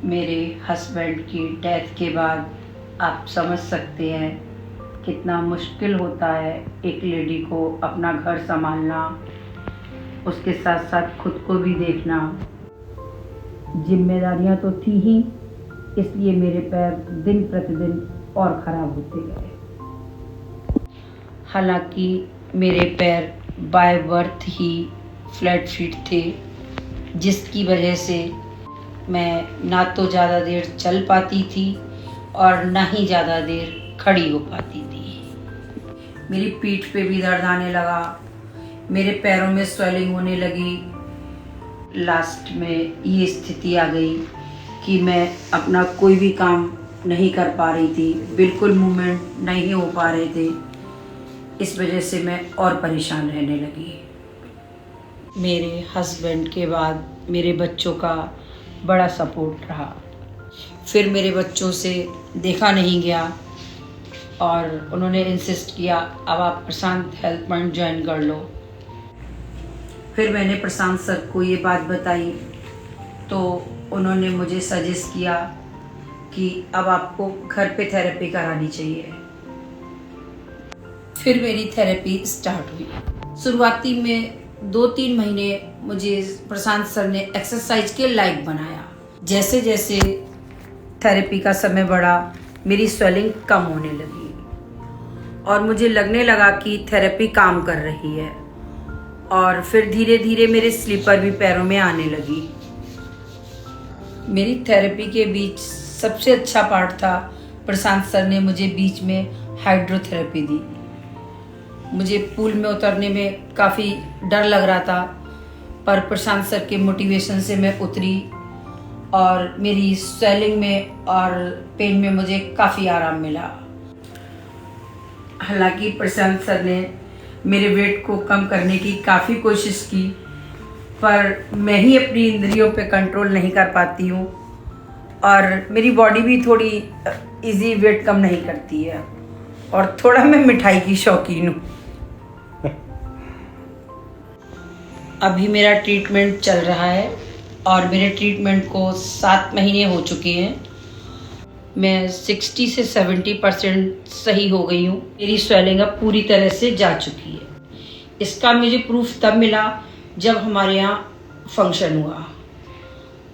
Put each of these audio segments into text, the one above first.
मेरे हस्बैंड की डेथ के बाद आप समझ सकते हैं कितना मुश्किल होता है एक लेडी को अपना घर संभालना, उसके साथ साथ खुद को भी देखना। जिम्मेदारियां तो थी ही, इसलिए मेरे पैर दिन प्रतिदिन और ख़राब होते गए। हालांकि मेरे पैर by birth he flat feet थे, जिसकी वजह से मैं ना तो ज़्यादा देर चल पाती थी और ना ही ज़्यादा देर खड़ी हो पाती थी। मेरी पीठ पे भी दर्द आने लगा, मेरे पैरों में स्वेलिंग होने लगी। लास्ट में ये स्थिति आ गई कि मैं अपना कोई भी काम नहीं कर पा रही थी, बिल्कुल मूवमेंट नहीं हो पा रहे थे। इस वजह से मैं और परेशान रहने लगी। मेरे हस्बैंड के बाद मेरे बच्चों का बड़ा सपोर्ट रहा। फिर मेरे बच्चों से देखा नहीं गया और उन्होंने इंसिस्ट किया अब आप प्रशांत हेल्थ पॉइंट ज्वाइन कर लो। फिर मैंने प्रशांत सर को ये बात बताई तो उन्होंने मुझे सजेस्ट किया कि अब आपको घर पे थेरेपी करानी चाहिए। फिर मेरी थेरेपी स्टार्ट हुई। शुरुआती में 2-3 महीने मुझे प्रशांत सर ने एक्सरसाइज के लायक बनाया। जैसे जैसे थेरेपी का समय बढ़ा, मेरी स्वेलिंग कम होने लगी और मुझे लगने लगा कि थेरेपी काम कर रही है। और फिर धीरे धीरे मेरे स्लीपर भी पैरों में आने लगी। मेरी थेरेपी के बीच सबसे अच्छा पार्ट था, प्रशांत सर ने मुझे बीच में हाइड्रोथेरेपी दी। मुझे पूल में उतरने में काफ़ी डर लग रहा था, पर प्रशांत सर के मोटिवेशन से मैं उतरी और मेरी स्वेलिंग में और पेन में मुझे काफ़ी आराम मिला। हालांकि प्रशांत सर ने मेरे वेट को कम करने की काफ़ी कोशिश की, पर मैं ही अपनी इंद्रियों पे कंट्रोल नहीं कर पाती हूँ और मेरी बॉडी भी थोड़ी इजी वेट कम नहीं करती है और थोड़ा मैं मिठाई की शौकीन हूँ। अभी मेरा ट्रीटमेंट चल रहा है और मेरे ट्रीटमेंट को 7 महीने हो चुके हैं। मैं 60 से 70% सही हो गई हूँ। मेरी स्वेलिंग अब पूरी तरह से जा चुकी है। इसका मुझे प्रूफ तब मिला जब हमारे यहाँ फंक्शन हुआ।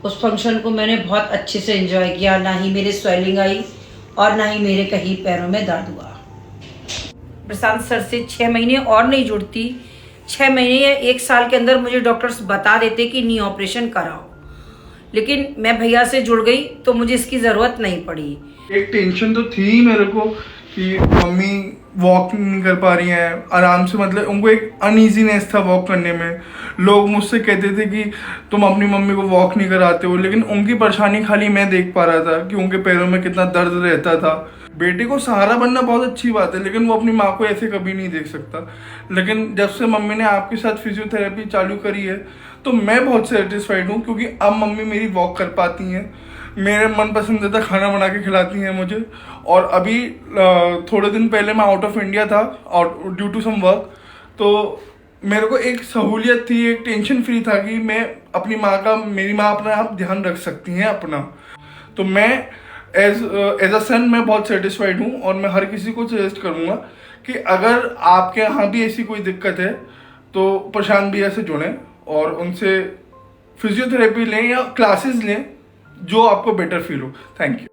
उस फंक्शन को मैंने बहुत अच्छे से एंजॉय किया। ना ही मेरे स्वेलिंग आई और ना ही मेरे कहीं पैरों में दर्द हुआ। प्रशांत सर से 6 महीने और नहीं जुड़ती, 6 महीने या 1 साल के अंदर मुझे डॉक्टर्स बता देते कि नी ऑपरेशन कराओ, लेकिन मैं भैया से जुड़ गई तो मुझे इसकी ज़रूरत नहीं पड़ी। एक टेंशन तो थी ही मेरे को कि मम्मी वॉक नहीं कर पा रही हैं आराम से, मतलब उनको एक अनईजीनेस था वॉक करने में। लोग मुझसे कहते थे कि तुम अपनी मम्मी को वॉक नहीं कराते हो, लेकिन उनकी परेशानी खाली मैं देख पा रहा था कि उनके पैरों में कितना दर्द रहता था। बेटे को सहारा बनना बहुत अच्छी बात है, लेकिन वो अपनी माँ को ऐसे कभी नहीं देख सकता। लेकिन जब से मम्मी ने आपके साथ फिजियोथेरेपी चालू करी है तो मैं बहुत सेटिस्फाइड हूँ, क्योंकि अब मम्मी मेरी वॉक कर पाती हैं, मेरे मन पसंदीदा खाना बना के खिलाती हैं मुझे। और अभी थोड़े दिन पहले मैं आउट ऑफ इंडिया था और ड्यू टू सम वर्क, तो मेरे को एक सहूलियत थी, एक टेंशन फ्री था कि मैं अपनी माँ का, मेरी माँ अपना आप ध्यान रख सकती हैं अपना। तो मैं एज अ सन मैं बहुत सेटिस्फाइड हूँ और मैं हर किसी को सजेस्ट करूँगा कि अगर आपके यहाँ भी ऐसी कोई दिक्कत है तो प्रशांत भैया से जुड़ें और उनसे फिजियोथेरेपी लें या क्लासेस लें जो आपको बेटर फील हो। Thank you.